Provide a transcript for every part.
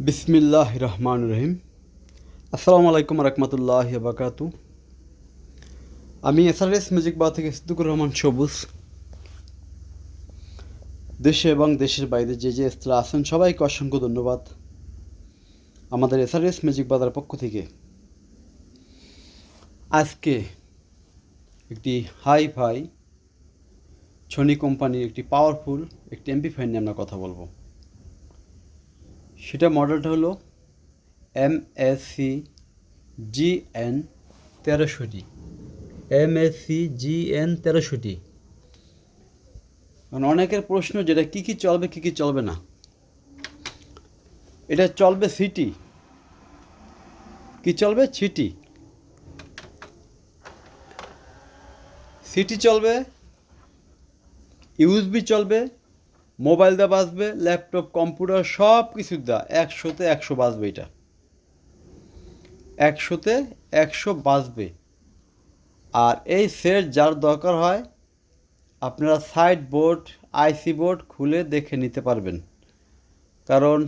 বিসমিল্লাহ রহমান রহিম। আসসালামু আলাইকুম রহমতুল্লাহ বাকাতু। আমি এসআরএস মিউজিক বার থেকে সিদ্দিকুর রহমান সবুজ। দেশে এবং দেশের বাইরে যে স্থলে আছেন সবাইকে অসংখ্য ধন্যবাদ আমাদের এসআরএস মিউজিক বাজার পক্ষ থেকে। আজকে একটি হাই-ফাই সনি কোম্পানির একটি পাওয়ারফুল একটি এমপ্লিফায়ার নিয়ে আমরা কথা বলবো। সেটা মডেলটা হলো MSC-GN 1300D। MSC-GN 1300D। কারণ অনেকের প্রশ্ন যেটা কী চলবে কী চলবে না। এটা চলবে সিটি। কি চলবে? সিটি চলবে, ইউএসবি চলবে, মোবাইল দিয়ে বাজবে, ল্যাপটপ কম্পিউটার সব কিছু দা 100তে 100 বাজবে। এটা 100তে 100 বাজবে। আর এই সেট যার দরকার হয় আপনারা সাইড বোর্ড আইসি বোর্ড খুলে দেখে নিতে পারবেন। কারণ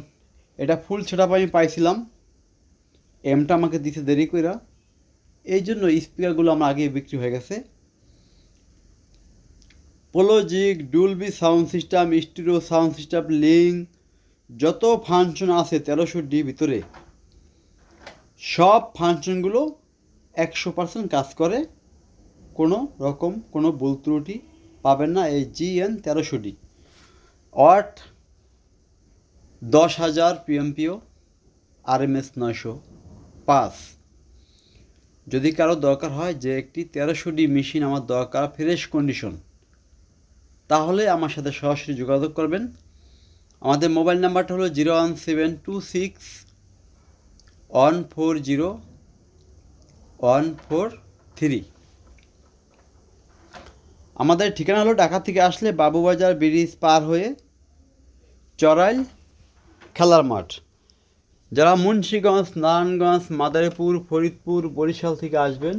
এটা ফুল সেটআপ আমি পাইছিলাম, এমটা আমাকে দিতে দেরি কইরা, এই জন্য স্পিকারগুলো আমার আগেই বিক্রি হয়ে গেছে। পোলোজিক, Dolby sound system, stereo sound system, link যত ফাংশন আছে 1300D ভিতরে সব ফাংশনগুলো 100% কাজ করে। কোনো রকম কোনো ভুল ত্রুটি পাবেন না এই GN 1300D। Watt 10,000 PMPO, RMS 905। যদি কারো দরকার হয় যে একটি 1300D মেশিন আমার দরকার ফ্রেশ কন্ডিশন, তাহলে আমার সাথে সরাসরি যোগাযোগ করবেন। আমাদের মোবাইল নাম্বারটা হলো 01726140143। আমাদের ঠিকানা হলো ঢাকা থেকে আসলে বাবুবাজার ব্রিজ পার হয়ে চরাইল খেলার মাঠ। যারা মুন্সিগঞ্জ, নারায়ণগঞ্জ, মাদারীপুর, ফরিদপুর, বরিশাল থেকে আসবেন,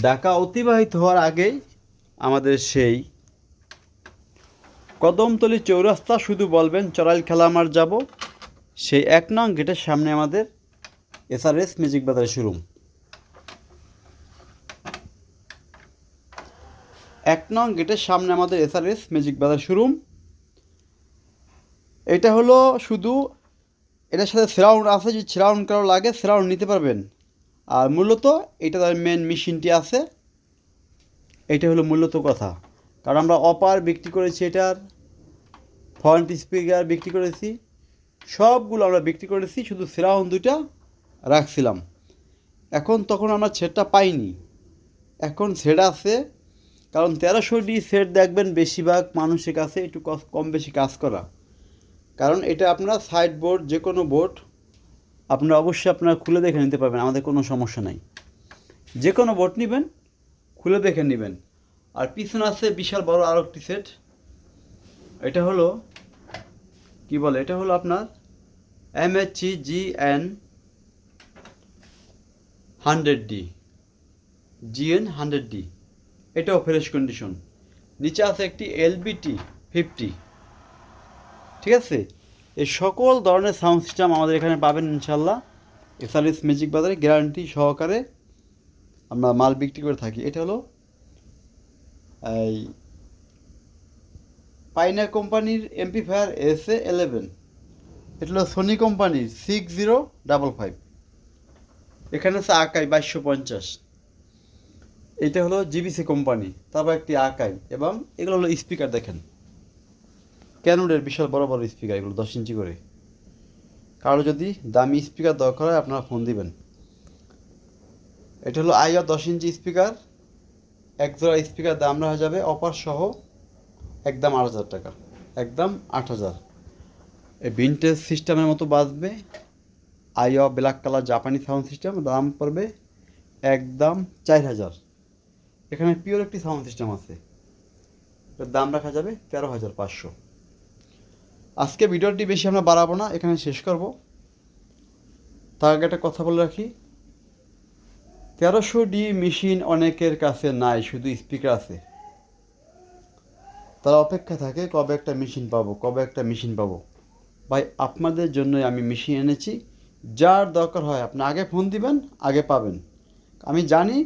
ঢাকা অতিবাহিত হওয়ার আগেই আমাদের সেই কদমতলী চৌরাস্তা শুধু বলবেন চরাইল খেলার মাঠ যাব, সেই 1 নং গেটের সামনে আমাদের এসআরএস মিউজিক বাজার শোরুম। 1 নং গেটের সামনে আমাদের এসআরএস মিউজিক বাজার শোরুম। এটা হলো শুধু, এটার সাথে সারাউন্ড আছে, যদি সারাউন্ড কারো লাগে সারাউন্ড নিতে পারবেন। আর মূলত এটা তার মেন মেশিনটি আছে, এটা হলো মূলত কথা। কারণ আমরা অপার বিক্রি করেছি, এটার ফ্রন্ট স্পিকার বিক্রি করেছি, সবগুলো আমরা বিক্রি করেছি, শুধু সারাউন্ড 2টা রাখছিলাম। তখন আমরা সেটটা পাইনি, এখন সেট আছে। কারণ 1300D সেট দেখবেন বেশিরভাগ মানুষের কাছে একটু কম বেশি কাজ করা। কারণ এটা আপনার সাইড বোর্ড যে কোনো বোর্ড আপনারা অবশ্যই আপনারা খুলে দেখে নিতে পারবেন, আমাদের কোনো সমস্যা নাই। যে কোনো বোর্ড নেবেন খুলে দেখে নেবেন। আর পিছনে আছে বিশাল বড় আরও একটি সেট। এটা হলো কি বলে, এটা হলো আপনার MSC-GN 100D, GN 100D। এটাও ফ্রেশ কন্ডিশন। নিচে আছে একটি LBT 50। ঠিক আছে, এই সকল ধরনের সাউন্ড সিস্টেম আমাদের এখানে পাবেন ইনশাল্লাহ। এসআরএস মিউজিক বাজারে গ্যারান্টি সহকারে আমরা মাল বিক্রি করে থাকি। এটা হলো এই পাইনার কোম্পানির এমপ্লিফায়ার SA11। এটা হলো সোনি কোম্পানির 6055। এখানে আছে আকাই 2250। এটা হলো জিবিসি কোম্পানি, তারপর একটি আকাই। এবং এগুলো হলো স্পিকার, দেখেন ক্যানোনের বিশাল বড় বড় স্পিকার, এগুলো 10 ইঞ্চি করে। কারো যদি দামি স্পিকার দরকার হয় আপনারা ফোন দিবেন। এটা হলো আইআর 10 ইঞ্চি স্পিকার। এক জোড়া স্পিকার দাম রাখা যাবে অফার সহ একদম 8,000 টাকা, একদম 8,000। এই ভিনটেজ সিস্টেমের মতো বাজবে। আইআর ব্ল্যাক কালার জাপানি সাউন্ড সিস্টেম, দাম পড়বে একদম 4,000। এখানে পিওর একটি সাউন্ড সিস্টেম আছে, এটার দাম রাখা যাবে 13,500। আজকে ভিডিওটি বেশি আমরা বাড়াবো না, এখানে শেষ করব। তার আগে একটা কথা বলে রাখি, 1300D মেশিন অনেকের কাছে নাই, শুধু স্পিকার আছে। তারা অপেক্ষা থাকে কবে একটা মেশিন পাবো, কবে একটা মেশিন পাবো। ভাই আপনাদের জন্যই আমি মেশিন এনেছি। যার দরকার হয় আপনি আগে ফোন দিবেন, আগে পাবেন। আমি জানি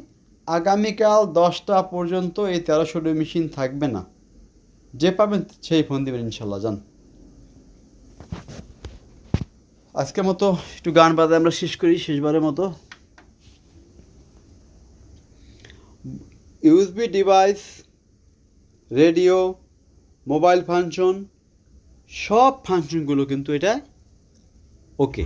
আগামীকাল 10টা পর্যন্ত এই 1300 মেশিন থাকবে না। যে পাবেন সেই ফোন দিবেন ইনশাল্লাহ। যান, আজকের মতো একটু গান বাজায় আমরা শেষ করি, শেষবারের মতো। USB device, radio, mobile function, সব ফাংশনগুলো কিন্তু এটা ওকে।